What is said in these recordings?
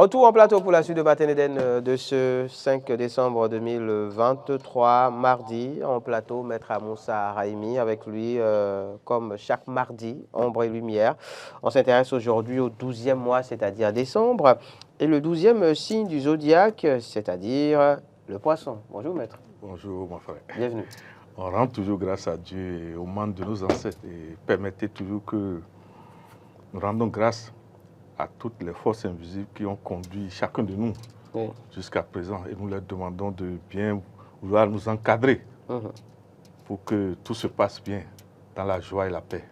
Retour en plateau pour la suite de Matin Eden de ce 5 décembre 2023, mardi, en plateau, Maître Moussa Raimi, avec lui, comme chaque mardi, Ombre et Lumière. On s'intéresse aujourd'hui au 12e mois, c'est-à-dire décembre, et le 12e signe du zodiaque, c'est-à-dire le poisson. Bonjour, Maître. Bonjour, mon frère. Bienvenue. On rend toujours grâce à Dieu et aux membres de nos ancêtres et permettez toujours que nous rendons grâce à toutes les forces invisibles qui ont conduit chacun de nous jusqu'à présent. Et nous leur demandons de bien vouloir nous encadrer pour que tout se passe bien dans la joie et la paix.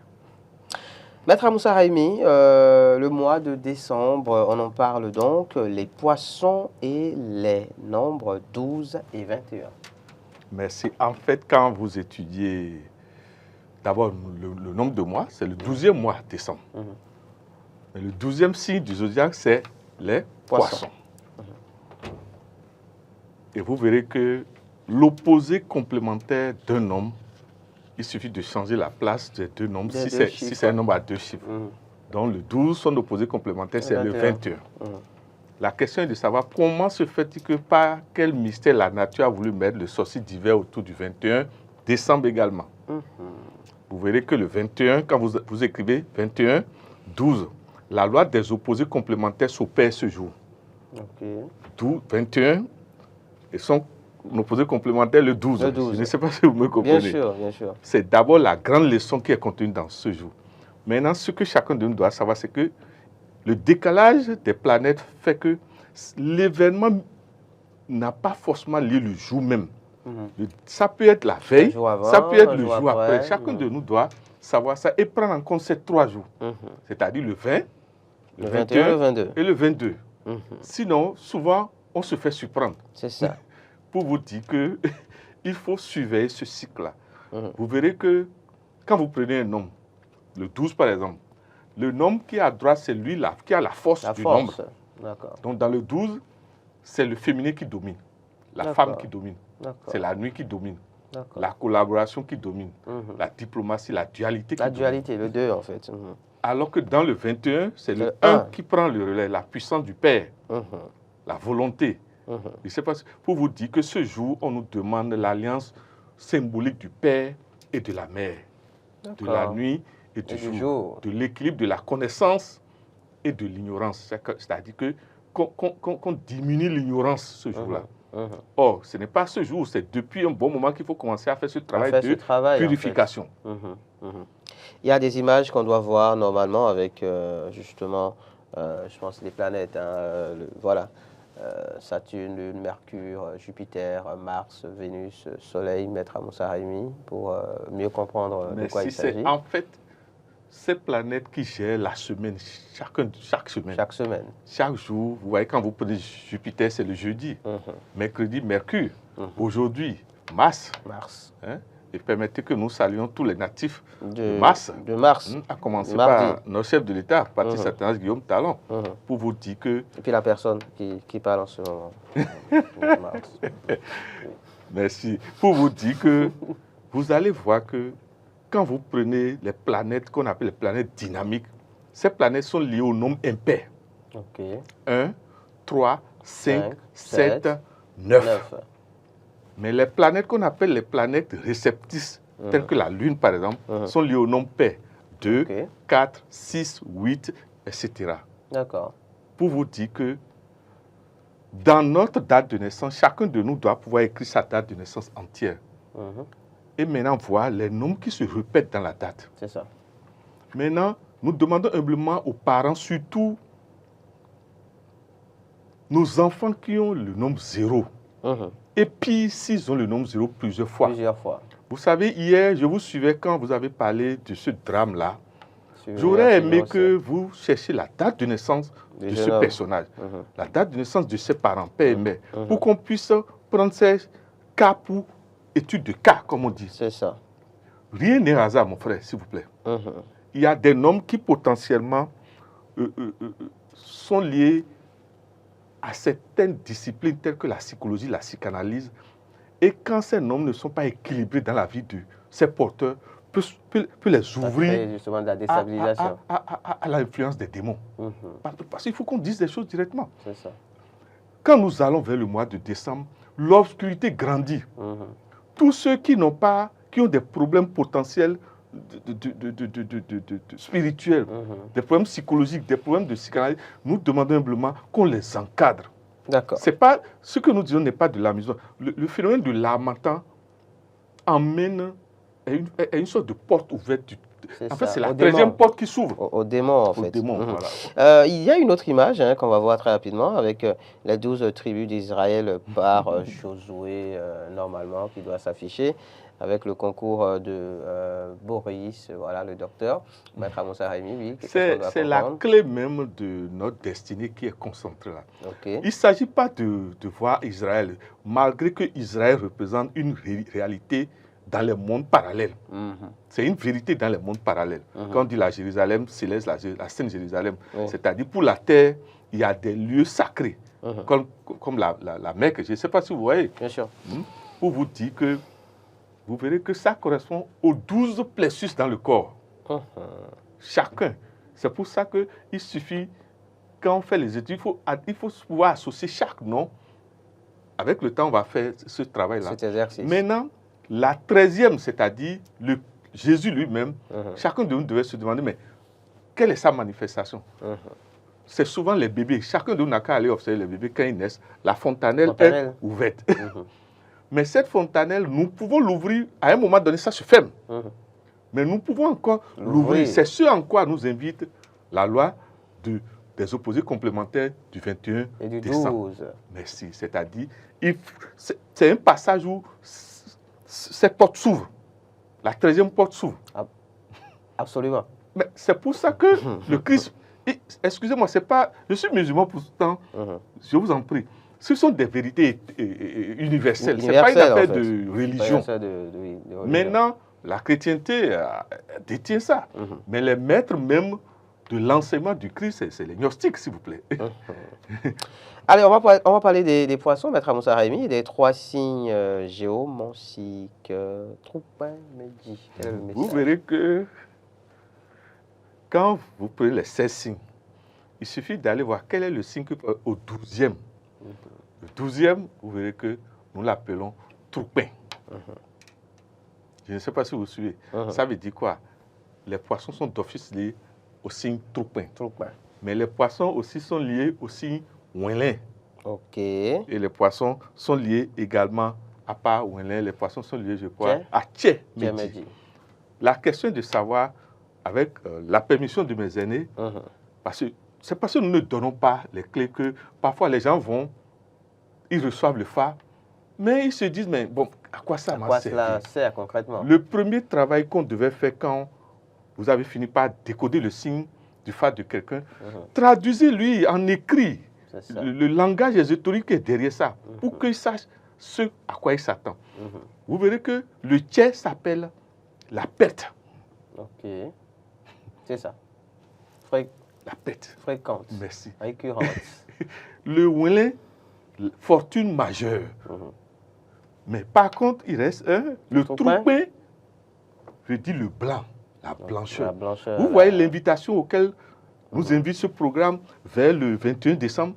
Maître Moussa Raimi, le mois de décembre, on en parle donc, les poissons et les nombres 12 et 21. Merci. En fait, quand vous étudiez d'abord le nombre de mois, c'est le 12e mois, décembre. Mais le 12e signe du zodiaque, c'est les poissons. Et vous verrez que l'opposé complémentaire d'un nombre, il suffit de changer la place des deux nombres, si c'est un nombre à deux chiffres. Donc le 12, son opposé complémentaire, c'est le 21. La question est de savoir comment se fait-il que par quel mystère la nature a voulu mettre le solstice d'hiver autour du 21 décembre également. Vous verrez que le 21, quand vous écrivez 21, 12, la loi des opposés complémentaires s'opère ce jour. 21 et son opposé complémentaire le 12. Je ne sais pas si vous me comprenez. Bien sûr, bien sûr. C'est d'abord la grande leçon qui est contenue dans ce jour. Maintenant, ce que chacun de nous doit savoir, c'est que le décalage des planètes fait que l'événement n'a pas forcément lieu le jour même. Ça peut être la veille, ça peut être le jour après. Chacun de nous doit savoir ça et prendre en compte ces 3 jours. C'est-à-dire le 20, le 21 le 22. et le 22. Sinon, souvent, on se fait surprendre. C'est ça. Pour vous dire qu'il faut surveiller ce cycle-là. Vous verrez que quand vous prenez un nombre, le 12 par exemple, le nombre qui est à droite, c'est lui là, qui a la force du nombre. Donc dans le 12, c'est le féminin qui domine, la femme qui domine, c'est la nuit qui domine, la collaboration qui domine, la diplomatie, la dualité qui domine. La dualité, le 2 en fait. Alors que dans le 21, c'est le 1 qui prend le relais, la puissance du Père, la volonté. Je sais pas, pour vous dire que ce jour, on nous demande l'alliance symbolique du Père et de la Mère, de la nuit et du jour, de l'équilibre de la connaissance et de l'ignorance. C'est-à-dire qu'on diminue l'ignorance ce jour-là. Or, ce n'est pas ce jour, c'est depuis un bon moment qu'il faut commencer à faire ce travail de purification. En fait. Il y a des images qu'on doit voir normalement avec justement, je pense, les planètes. Voilà. Saturne, Lune, Mercure, Jupiter, Mars, Vénus, Soleil, Maître Moussa Raimi, pour mieux comprendre de quoi il s'agit. En fait, ces planètes qui gèrent la semaine, chaque semaine. Chaque semaine. Chaque jour, vous voyez, quand vous prenez Jupiter, c'est le jeudi. Mercredi, Mercure. Aujourd'hui, Mars. Et permettez que nous saluions tous les natifs de Mars. À commencer par notre chef de l'État, Patrice Athanase Guillaume Talon, pour vous dire que... Et puis la personne qui parle en ce moment. Mars. Merci. Pour vous dire que vous allez voir que quand vous prenez les planètes qu'on appelle les planètes dynamiques, ces planètes sont liées au nombre impair. 1, 3, 5, 7, 9. Mais les planètes qu'on appelle les planètes réceptrices, telles que la Lune par exemple, sont liées au nombre pair. 2, 4, 6, 8, etc. D'accord. Pour vous dire que dans notre date de naissance, chacun de nous doit pouvoir écrire sa date de naissance entière. Et maintenant voir les nombres qui se répètent dans la date. C'est ça. Maintenant, nous demandons humblement aux parents, surtout nos enfants qui ont le nombre 0. Et puis, s'ils ont le nombre 0 plusieurs fois. Vous savez, hier, je vous suivais quand vous avez parlé de ce drame-là. J'aurais aimé que vous cherchiez la date de naissance de ce personnage, la date de naissance de ses parents, père et mère, pour qu'on puisse prendre ces cas pour étude de cas, comme on dit. C'est ça. Rien n'est hasard, mon frère, s'il vous plaît. Il y a des noms qui potentiellement sont liés à certaines disciplines telles que la psychologie, la psychanalyse. Et quand ces nombres ne sont pas équilibrés dans la vie de ces porteurs, peut les ouvrir justement de la déstabilisation. À l'influence des démons. Parce qu'il faut qu'on dise des choses directement. C'est ça. Quand nous allons vers le mois de décembre, l'obscurité grandit. Tous ceux qui ont des problèmes potentiels spirituels, des problèmes psychologiques, des problèmes de psychanalyse, nous demandons humblement qu'on les encadre. D'accord. C'est pas, ce que nous disons n'est pas de l'amusement. Le phénomène de l'harmattan emmène à une sorte de porte ouverte. En fait, c'est la 13e porte qui s'ouvre. Au démon, en fait. Au démon, voilà. Il y a une autre image qu'on va voir très rapidement avec les 12 tribus d'Israël par Josué, normalement, qui doit s'afficher, avec le concours de Boris, voilà, le docteur, Maître Moussa Raimi. Oui, c'est la clé même de notre destinée qui est concentrée là. Okay. Il ne s'agit pas de voir Israël, malgré que Israël représente une réalité dans les mondes parallèles. C'est une vérité dans les mondes parallèles. Quand on dit la Jérusalem céleste, la Sainte Jérusalem, c'est-à-dire pour la terre, il y a des lieux sacrés, comme la Mecque. Je ne sais pas si vous voyez. Bien sûr. Pour vous dire que vous verrez que ça correspond aux 12 plexus dans le corps. Chacun. C'est pour ça qu'il suffit, quand on fait les études, il faut pouvoir associer chaque nom. Avec le temps, on va faire ce travail-là. Cet exercice. Maintenant, la 13e, c'est-à-dire Jésus lui-même, chacun de nous devait se demander, mais quelle est sa manifestation? C'est souvent les bébés. Chacun de nous n'a qu'à aller observer les bébés quand ils naissent. La fontanelle est ouverte. Mais cette fontanelle, nous pouvons l'ouvrir. À un moment donné, ça se ferme. Mais nous pouvons encore l'ouvrir. C'est ce en quoi nous invite la loi des opposés complémentaires du 21 et du décembre. 12. Merci. C'est-à-dire, c'est un passage où cette porte s'ouvre. La 13e porte s'ouvre. Absolument. Mais c'est pour ça que le Christ... Excusez-moi, c'est pas... Je suis musulman pourtant, je vous en prie. Ce sont des vérités universelles. Ce n'est pas une affaire de religion. Maintenant, la chrétienté détient ça. Mais les maîtres même de l'enseignement du Christ, c'est les gnostiques, s'il vous plaît. Allez, on va parler des poissons, Maître Moussa Raimi, des 3 signes géomanciques, Troupin, Medi. Vous verrez que quand vous prenez les 16 signes, il suffit d'aller voir quel est le signe au 12e. Le 12e, vous verrez que nous l'appelons Troupin. Je ne sais pas si vous suivez. Ça veut dire quoi? Les poissons sont d'office liés au signe Troupin. Mais les poissons aussi sont liés au signe Ouinlin. Ok. Et les poissons sont liés également, à part Ouinlin, les poissons sont liés, je crois, à Tché Medi. La question est de savoir, avec la permission de mes aînés, c'est parce que nous ne donnons pas les clés que parfois les gens vont, ils reçoivent le phare, mais ils se disent, mais bon, à quoi ça m'a servi? À quoi cela sert concrètement? Le premier travail qu'on devait faire quand vous avez fini par décoder le signe du phare de quelqu'un, traduisez-lui en écrit le langage ésotérique est derrière ça, pour qu'il sache ce à quoi il s'attend. Vous verrez que le Tché s'appelle la perte. Ok. C'est ça. La perte. Fréquente. Merci. Récurrente. Le Ouinlin, fortune majeure. Mais par contre, il reste le Troupin, je dis le blanc, la blancheur. Vous voyez l'invitation auquel nous invite ce programme vers le 21 décembre.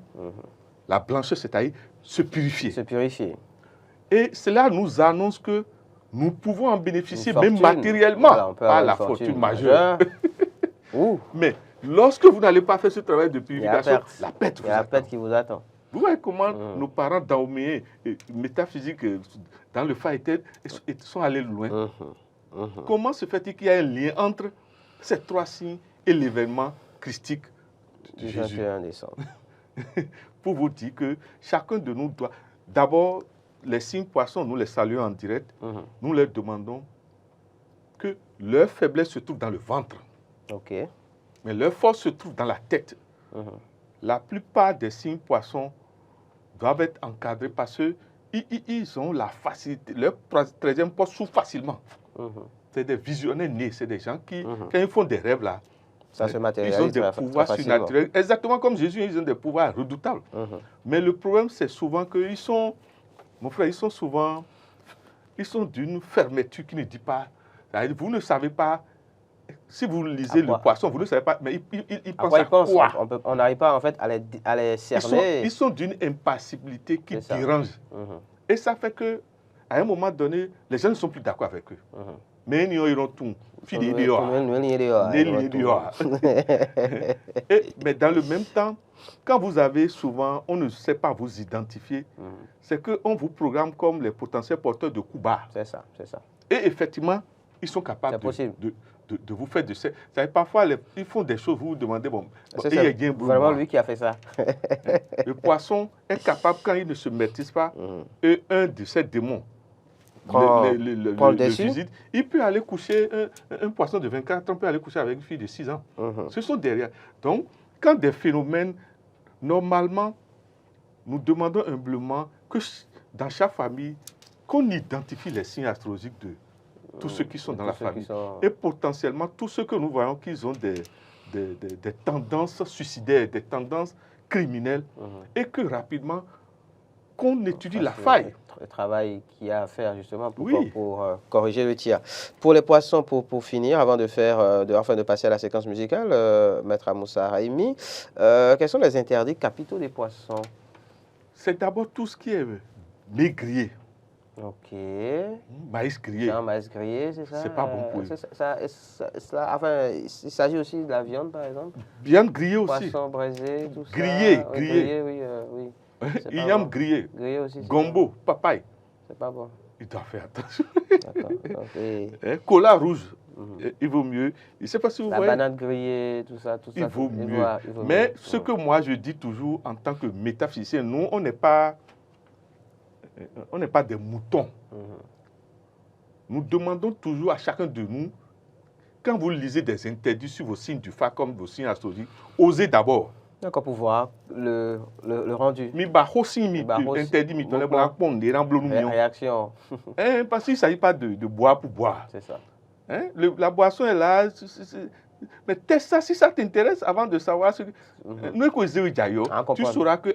La blancheur, c'est-à-dire se purifier. Se purifier. Et cela nous annonce que nous pouvons en bénéficier même matériellement par la fortune majeure. Mais lorsque vous n'allez pas faire ce travail de purification, la perte qui vous attend. Vous voyez comment nos parents Daoméens, métaphysiques, dans le phare sont allés loin. Comment se fait-il qu'il y a un lien entre ces 3 signes et l'événement christique de Jésus? 21 décembre. Pour vous dire que chacun de nous doit... D'abord, les signes poissons, nous les saluons en direct. Nous leur demandons que leur faiblesse se trouve dans le ventre. Ok. Mais leur force se trouve dans la tête. La plupart des signes poissons doivent être encadrés parce qu'ils ont la facilité. Leur 13e poste s'ouvre facilement. C'est des visionnaires nés, c'est des gens qui, quand ils font des rêves là, ça se matérialise. Ils ont des pouvoirs surnaturels, exactement comme Jésus, ils ont des pouvoirs redoutables. Mais le problème, c'est souvent qu'ils sont, mon frère, ils sont d'une fermeture qui ne dit pas C'est-à-dire, vous ne savez pas, si vous lisez le poisson, vous ne savez pas, mais il pense à pense, quoi? on n'arrive pas en fait à les cerner. Ils sont d'une impassibilité qui dérange. Et ça fait que à un moment donné, les gens ne sont plus d'accord avec eux. Mais ils iront tout. Mais dans le même temps, quand vous avez souvent, on ne sait pas vous identifier, c'est qu'on vous programme comme les potentiels porteurs de coups bas. C'est ça, c'est ça. Et effectivement, ils sont capables de vous faire de ça. Parfois, ils font des choses, vous vous demandez, bon, c'est vraiment lui qui a fait ça. Le poisson est capable, quand il ne se maîtrise pas, et un de ces démons le visite, il peut aller coucher, un poisson de 24 ans peut aller coucher avec une fille de 6 ans. Ce sont derrière. Donc, quand des phénomènes, normalement, nous demandons humblement que dans chaque famille, qu'on identifie les signes astrologiques de tous ceux qui sont dans la famille. Et potentiellement, tous ceux que nous voyons qu'ils ont des tendances suicidaires, des tendances criminelles, et que rapidement, qu'on étudie la faille. Le travail qu'il y a à faire justement pour corriger le tir. Pour les poissons, pour finir, avant de passer à la séquence musicale, Maître Amoussa Raimi, quels sont les interdits capitaux des poissons? C'est d'abord tout ce qui est maigrier. Ok. Maïs grillé. Maïs grillé, c'est ça? C'est pas bon pour eux. Enfin, il s'agit aussi de la viande, par exemple? Viande grillée aussi. Poisson braisé, tout ça. Grillé. Oui. Yam grillé. Grillé aussi. Gombo, papaye. C'est pas bon. Il doit faire attention. D'accord. Cola rouge. Il vaut mieux. Je ne sais pas si vous voyez. La banane grillée, tout ça. Il vaut mieux. Mais ce que moi je dis toujours en tant que métaphysicien, nous, on n'est pas des moutons. Nous demandons toujours à chacun de nous, quand vous lisez des interdits sur vos signes du phare comme vos signes astrologiques, osez d'abord. D'accord, pour voir le rendu. Réaction. Parce qu'il ne s'agit pas de boire pour boire. C'est ça. La boisson est là. Mais teste ça, si ça t'intéresse, avant de savoir ce que... tu sauras que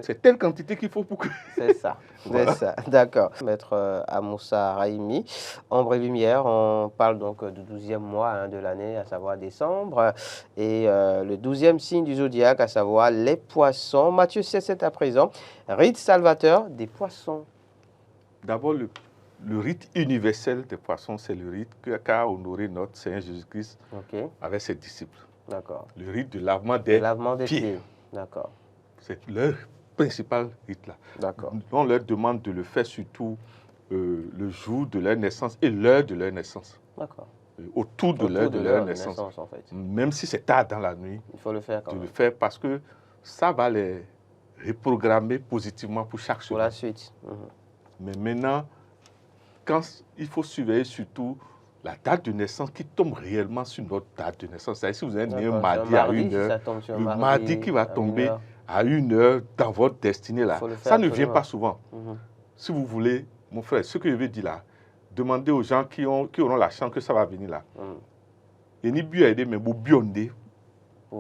c'est telle quantité qu'il faut pour que... C'est ça, voilà. C'est ça, d'accord. Maître Amoussa Raimi, Ombre et Lumière, on parle donc du 12e mois de l'année, à savoir décembre, et le 12e signe du zodiaque, à savoir les poissons. Matthieu 7 à présent, rite salvateur des poissons. D'abord, le rite universel des poissons, c'est le rite qu'a honoré notre Seigneur Jésus-Christ avec ses disciples. D'accord. Le rite de lavement des pieds. D'accord. C'est leur principal rite là. D'accord. On leur demande de le faire surtout le jour de leur naissance et l'heure de leur naissance. D'accord. Autour de l'heure de leur naissance. En fait. Même si c'est tard dans la nuit. Il faut le faire quand même. Le faire parce que ça va les reprogrammer positivement pour chaque semaine. Pour la suite. Mais maintenant, quand il faut surveiller surtout la date de naissance qui tombe réellement sur notre date de naissance. C'est-à-dire si vous êtes né un mardi à 1h, le mardi qui va tomber à 1h dans votre destinée là, ça ne vient pas souvent. Si vous voulez, mon frère, ce que je veux dire là, demandez aux gens qui auront la chance que ça va venir là. Et ni bien aider, mais vous biondez.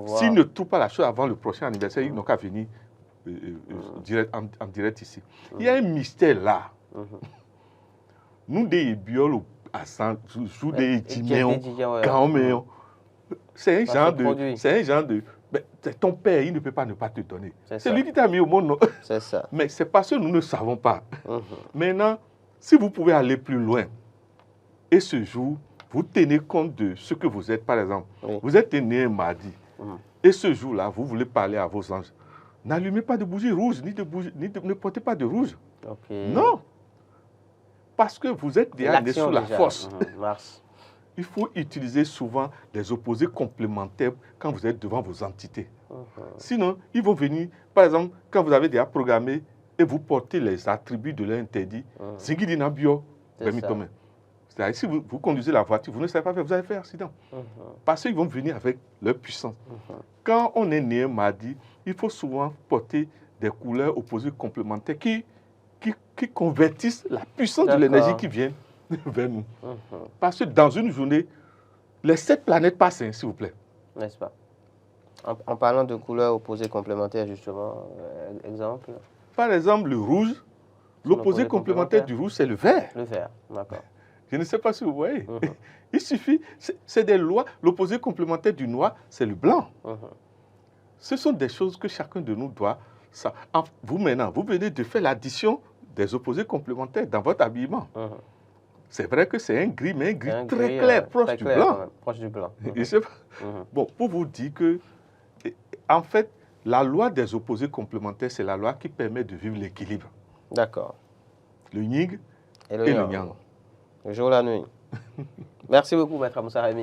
S'ils ne trouvent pas la chose avant le prochain anniversaire, ils n'ont qu'à venir en direct ici. Il y a un mystère là. Nous, des bioles à 100 jours, des diméons, c'est un genre de... ton père, il ne peut pas ne pas te donner. C'est lui qui t'a mis au monde. C'est ça. Mais c'est parce que nous ne savons pas. Maintenant, si vous pouvez aller plus loin, et ce jour, vous tenez compte de ce que vous êtes, par exemple. Vous êtes né un mardi, et ce jour-là, vous voulez parler à vos anges. N'allumez pas de bougies rouges, ne portez pas de rouge. Non. Parce que vous êtes déjà né sous la force. Il faut utiliser souvent des opposés complémentaires quand vous êtes devant vos entités. Sinon, ils vont venir, par exemple, quand vous avez déjà programmé et vous portez les attributs de l'interdit, c'est-à-dire si vous conduisez la voiture, vous ne savez pas faire, vous allez faire accident. Parce qu'ils vont venir avec leur puissance. Quand on est né un mardi, il faut souvent porter des couleurs opposées complémentaires qui convertissent la puissance de l'énergie qui vient vers nous. Parce que dans une journée, les 7 planètes passent, s'il vous plaît. N'est-ce pas? En parlant de couleurs opposées complémentaires, justement, exemple? Par exemple, le rouge, l'opposé complémentaire du rouge, c'est le vert. Le vert, d'accord. Je ne sais pas si vous voyez. Il suffit, c'est des lois. L'opposé complémentaire du noir, c'est le blanc. Ce sont des choses que chacun de nous doit. Vous maintenant, vous venez de faire l'addition des opposés complémentaires dans votre habillement. C'est vrai que c'est un gris, mais un gris très clair, proche du blanc. Proche du blanc. Bon, pour vous dire que, en fait, la loi des opposés complémentaires, c'est la loi qui permet de vivre l'équilibre. D'accord. Le yin et le yang. Le jour et la nuit. Merci beaucoup, Maître Moussa Raimi.